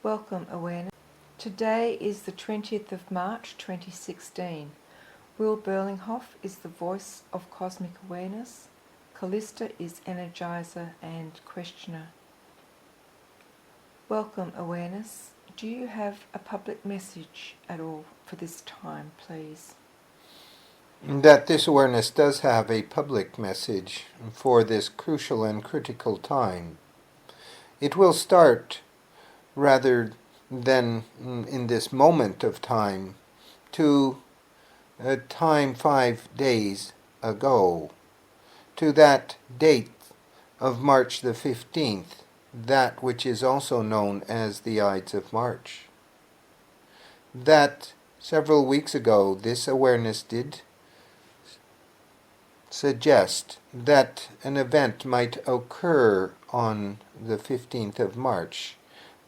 Welcome, Awareness. Today is the 20th of March 2016. Will Berlinghof is the voice of cosmic awareness. Callista is energizer and questioner. Welcome, Awareness. Do you have a public message at all for this time, please? That this awareness does have a public message for this crucial and critical time. It will start rather than in this moment of time to a time 5 days ago, to that date of March the 15th, that which is also known as the Ides of March. That several weeks ago this awareness did suggest that an event might occur on the 15th of March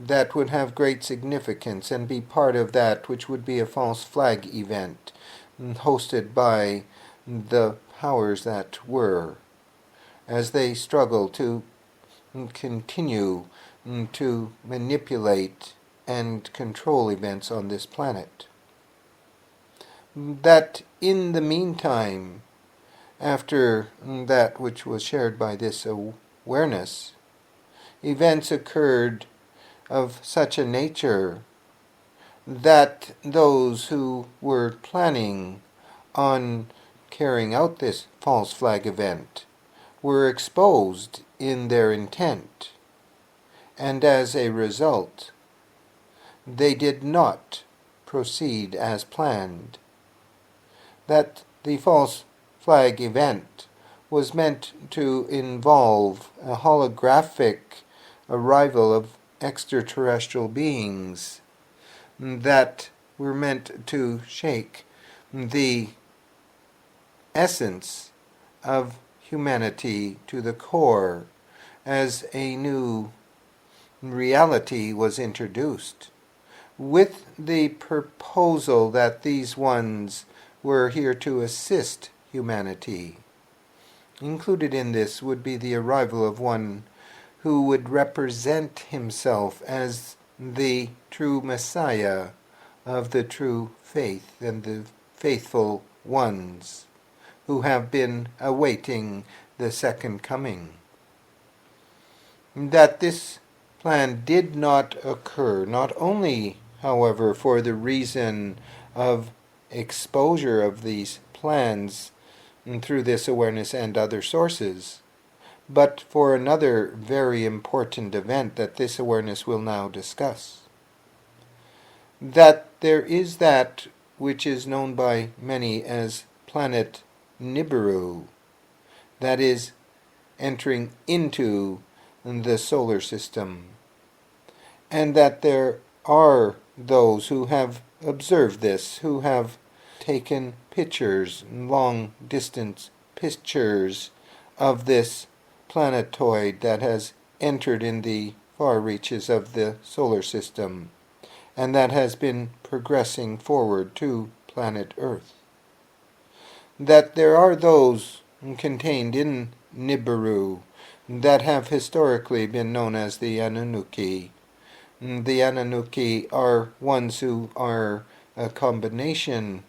that would have great significance and be part of that which would be a false flag event hosted by the powers that were, as they struggle to continue to manipulate and control events on this planet. That in the meantime, after that which was shared by this awareness, events occurred of such a nature that those who were planning on carrying out this false flag event were exposed in their intent, and as a result, they did not proceed as planned. That the false flag event was meant to involve a holographic arrival of extraterrestrial beings that were meant to shake the essence of humanity to the core as a new reality was introduced, with the proposal that these ones were here to assist humanity. Included in this would be the arrival of one who would represent himself as the true Messiah of the true faith and the faithful ones who have been awaiting the second coming. That this plan did not occur, not only, however, for the reason of exposure of these plans through this awareness and other sources, but for another very important event that this awareness will now discuss. That there is that which is known by many as planet Nibiru, that is entering into the solar system, and that there are those who have observed this, who have taken pictures, long distance pictures of this planetoid that has entered in the far reaches of the solar system and that has been progressing forward to planet Earth. That there are those contained in Nibiru that have historically been known as the Anunnaki. The Anunnaki are ones who are a combination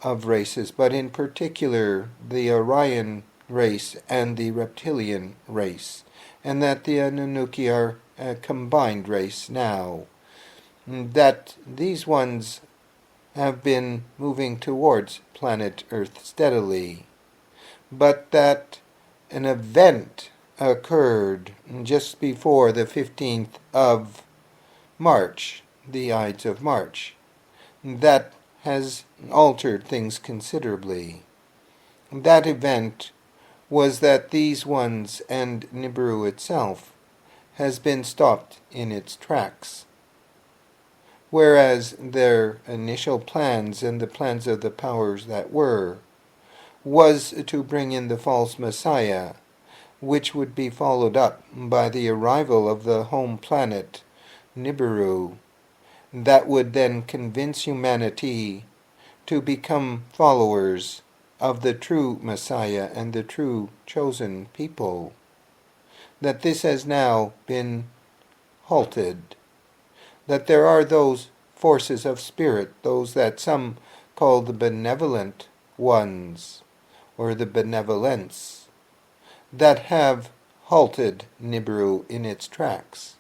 of races, but in particular the Orion race and the reptilian race, and that the Anunnaki are a combined race now. That these ones have been moving towards planet Earth steadily, but that an event occurred just before the 15th of March, the Ides of March, that has altered things considerably. That event was that these ones and Nibiru itself has been stopped in its tracks, whereas their initial plans and the plans of the powers that were was to bring in the false Messiah, which would be followed up by the arrival of the home planet Nibiru, that would then convince humanity to become followers of the true Messiah and the true chosen people. That this has now been halted. that there are those forces of spirit, those that some call the benevolent ones, or the benevolence, that have halted Nibiru in its tracks.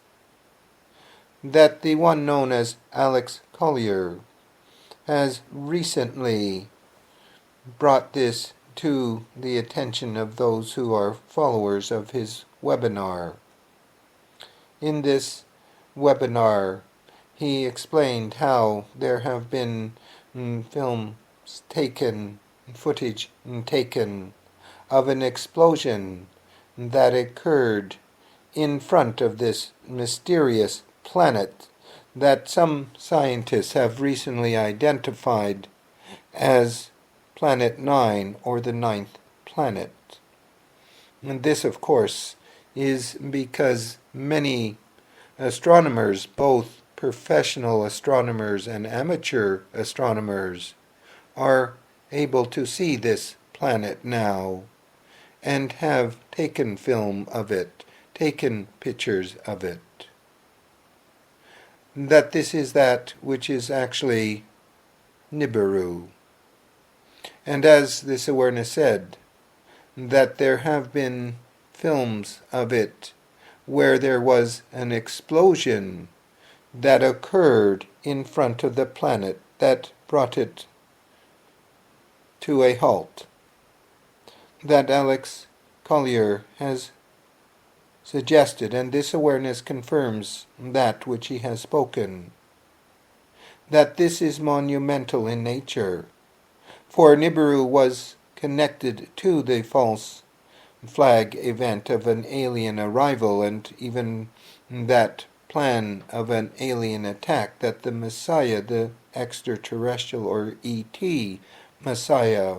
That the one known as Alex Collier has recently brought this to the attention of those who are followers of his webinar. In this webinar, he explained how there have been films taken, footage taken of an explosion that occurred in front of this mysterious planet that some scientists have recently identified as Planet 9, or the ninth planet. And this, of course, is because many astronomers, both professional astronomers and amateur astronomers, are able to see this planet now and have taken film of it, taken pictures of it. That this is that which is actually Nibiru. And as this awareness said, that there have been films of it where there was an explosion that occurred in front of the planet that brought it to a halt. That Alex Collier has suggested, and this awareness confirms that which he has spoken, that this is monumental in nature. For Nibiru was connected to the false flag event of an alien arrival, and even that plan of an alien attack, that the Messiah, the extraterrestrial or ET Messiah,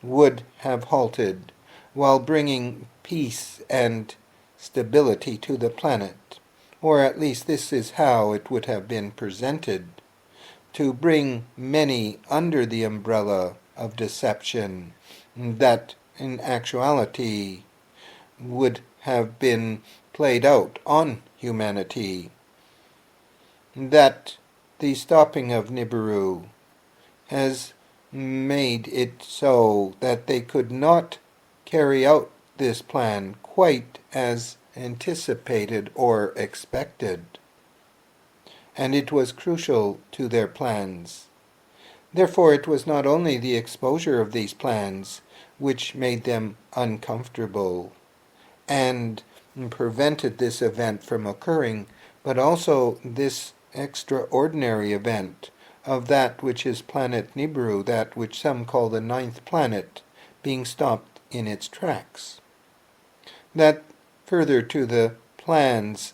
would have halted while bringing peace and stability to the planet. Or at least this is how it would have been presented, to bring many under the umbrella of deception that in actuality would have been played out on humanity. That the stopping of Nibiru has made it so that they could not carry out this plan quite as anticipated or expected. And it was crucial to their plans. Therefore, it was not only the exposure of these plans which made them uncomfortable and prevented this event from occurring, but also this extraordinary event of that which is planet Nibiru, that which some call the ninth planet, being stopped in its tracks. That further to the plans,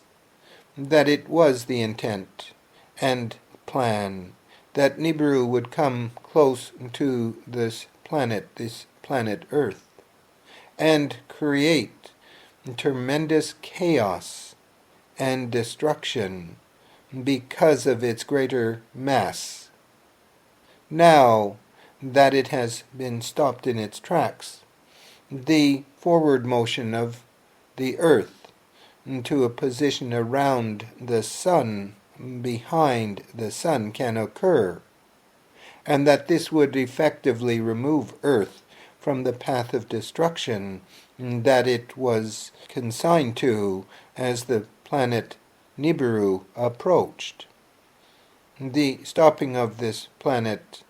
that it was the intent and plan that Nibiru would come close to this planet Earth, and create tremendous chaos and destruction because of its greater mass. Now that it has been stopped in its tracks, the forward motion of the Earth into a position around the Sun, behind the Sun, can occur, and that this would effectively remove Earth from the path of destruction that it was consigned to as the planet Nibiru approached. The stopping of this planet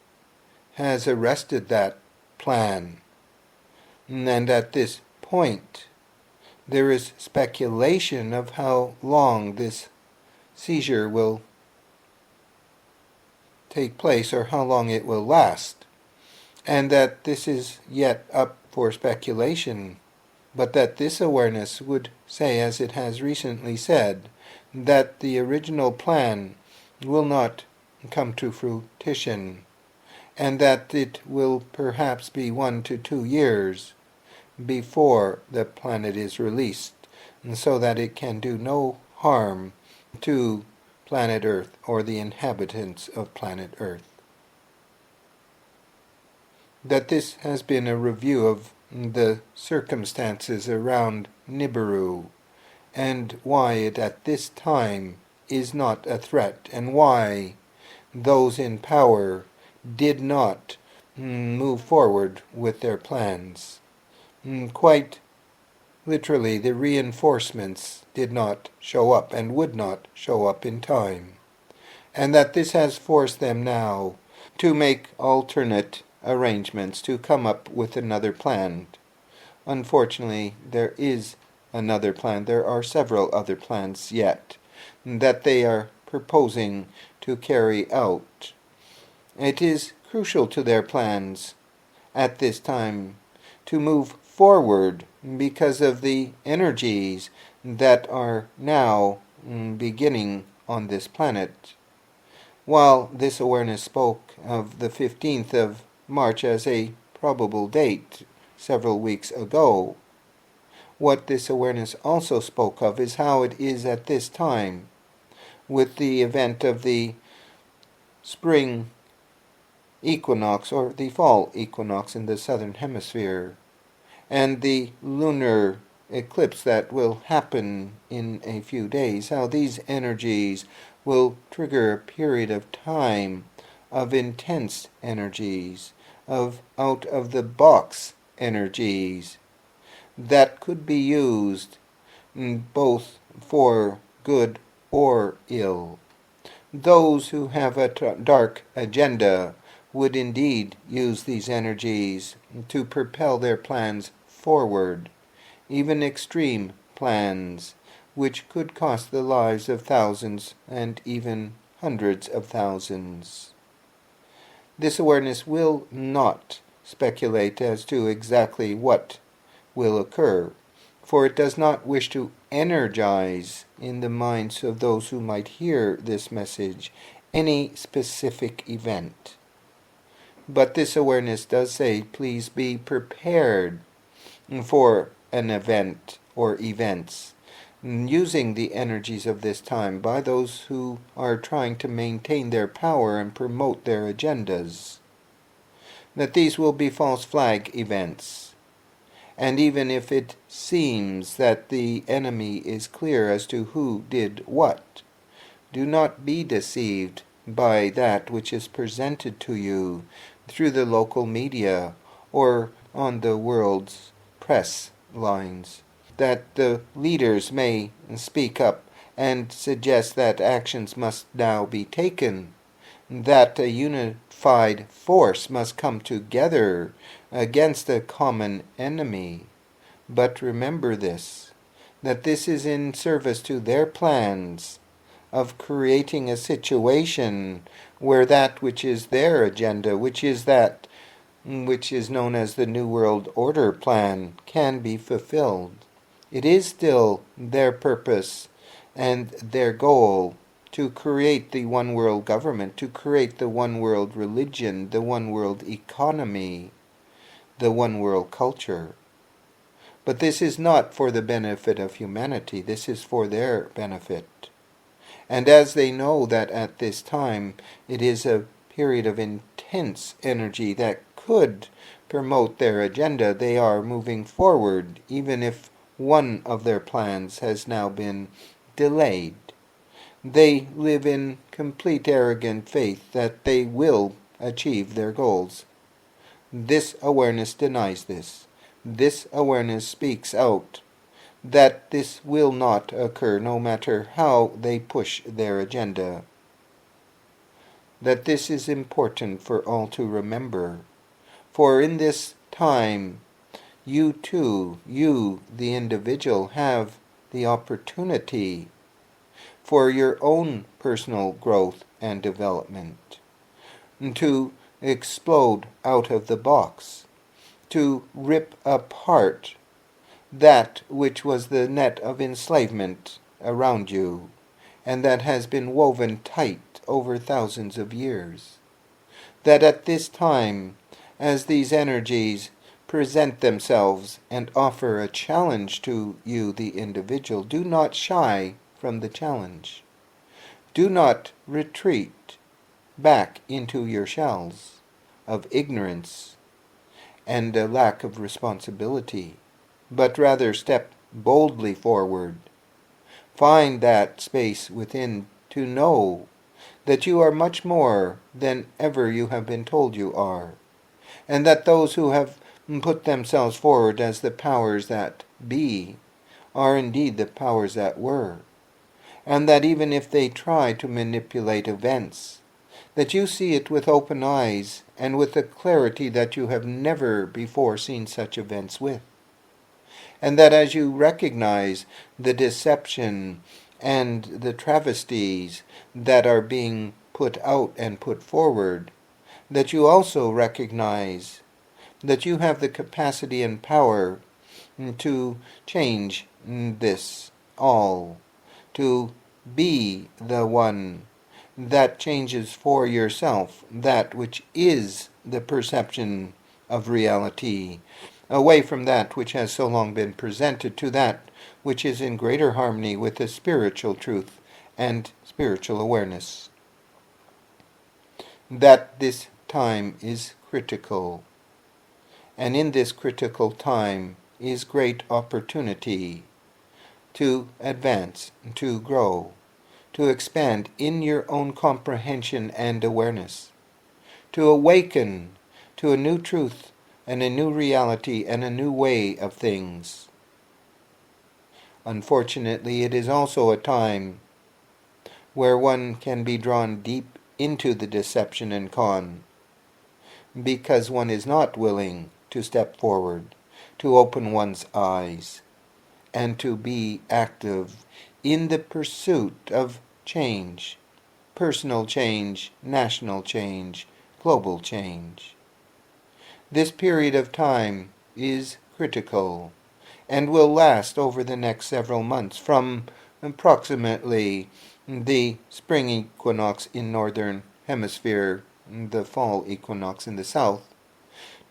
has arrested that plan, and at this point there is speculation of how long this seizure will take place, or how long it will last, and that this is yet up for speculation, but that this awareness would say, as it has recently said, that the original plan will not come to fruition, and that it will perhaps be 1 to 2 years before the planet is released, and so that it can do no harm to planet Earth or the inhabitants of planet Earth. That this has been a review of the circumstances around Nibiru and why it at this time is not a threat, and why those in power did not move forward with their plans. Quite literally, the reinforcements did not show up and would not show up in time, and that this has forced them now to make alternate arrangements to come up with another plan. Unfortunately, there is another plan. There are several other plans yet that they are proposing to carry out. It is crucial to their plans at this time to move forward because of the energies that are now beginning on this planet. While this awareness spoke of the 15th of March as a probable date several weeks ago, what this awareness also spoke of is how it is at this time, with the event of the spring equinox or the fall equinox in the southern hemisphere, and the lunar eclipse that will happen in a few days, how these energies will trigger a period of time of intense energies, of out-of-the-box energies that could be used both for good or ill. Those who have a dark agenda would indeed use these energies to propel their plans forward, even extreme plans, which could cost the lives of thousands and even hundreds of thousands. This awareness will not speculate as to exactly what will occur, for it does not wish to energize in the minds of those who might hear this message any specific event. But this awareness does say, please be prepared for an event or events, using the energies of this time by those who are trying to maintain their power and promote their agendas. That these will be false flag events. And even if it seems that the enemy is clear as to who did what, do not be deceived by that which is presented to you through the local media or on the world's press lines, that the leaders may speak up and suggest that actions must now be taken, that a unified force must come together against a common enemy. But remember this, that this is in service to their plans of creating a situation where that which is their agenda, which is that which is known as the New World Order plan, can be fulfilled. It is still their purpose and their goal to create the one world government, to create the one world religion, the one world economy, the one world culture. But this is not for the benefit of humanity, this is for their benefit. And as they know that at this time it is a period of intense energy that could promote their agenda, they are moving forward, even if one of their plans has now been delayed. They live in complete arrogant faith that they will achieve their goals. This awareness denies this. This awareness speaks out that this will not occur no matter how they push their agenda. That this is important for all to remember. For in this time, you too, you, the individual, have the opportunity for your own personal growth and development, to explode out of the box, to rip apart that which was the net of enslavement around you, and that has been woven tight over thousands of years. That at this time, as these energies present themselves and offer a challenge to you, the individual, do not shy from the challenge. Do not retreat back into your shells of ignorance and a lack of responsibility, but rather step boldly forward. Find that space within to know that you are much more than ever you have been told you are, and that those who have put themselves forward as the powers that be are indeed the powers that were, and that even if they try to manipulate events, that you see it with open eyes and with a clarity that you have never before seen such events with. And that as you recognize the deception and the travesties that are being put out and put forward, that you also recognize that you have the capacity and power to change this all, to be the one that changes for yourself that which is the perception of reality, away from that which has so long been presented to that which is in greater harmony with the spiritual truth and spiritual awareness. That this time is critical, and in this critical time is great opportunity to advance, to grow, to expand in your own comprehension and awareness, to awaken to a new truth and a new reality and a new way of things. Unfortunately, it is also a time where one can be drawn deep into the deception and con, because one is not willing to step forward, to open one's eyes, and to be active in the pursuit of change, personal change, national change, global change. This period of time is critical and will last over the next several months, from approximately the spring equinox in northern hemisphere, the fall equinox in the south,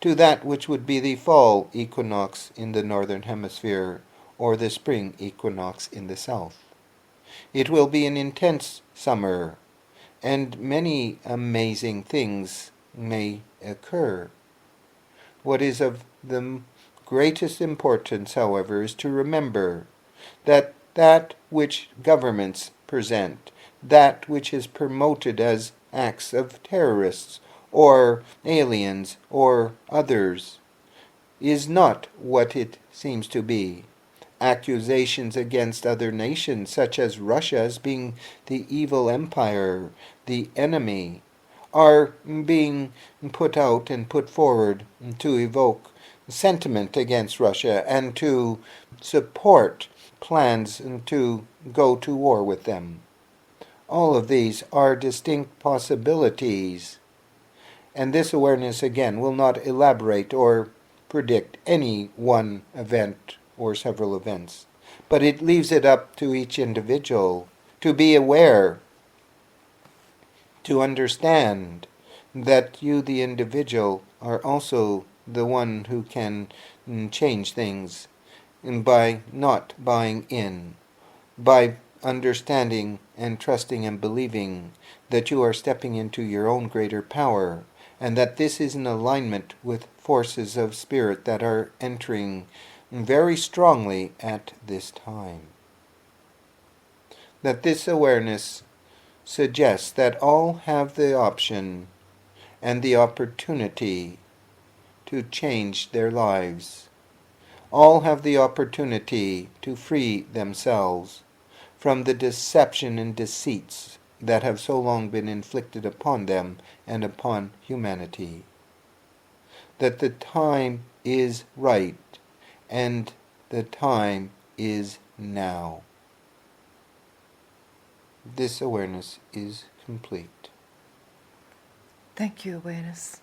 to that which would be the fall equinox in the northern hemisphere, or the spring equinox in the south. It will be an intense summer, and many amazing things may occur. What is of the greatest importance, however, is to remember that that which governments present, that which is promoted as acts of terrorists or aliens or others, is not what it seems to be. Accusations against other nations, such as Russia as being the evil empire, the enemy, are being put out and put forward to evoke sentiment against Russia and to support plans to go to war with them. All of these are distinct possibilities, and this awareness, again, will not elaborate or predict any one event or several events, but it leaves it up to each individual to be aware, to understand that you, the individual, are also the one who can change things by not buying in, by understanding and trusting and believing that you are stepping into your own greater power, and that this is in alignment with forces of spirit that are entering very strongly at this time. That this awareness suggests that all have the option and the opportunity to change their lives. All have the opportunity to free themselves from the deception and deceits that have so long been inflicted upon them and upon humanity. That the time is right, and the time is now. This awareness is complete. Thank you, awareness.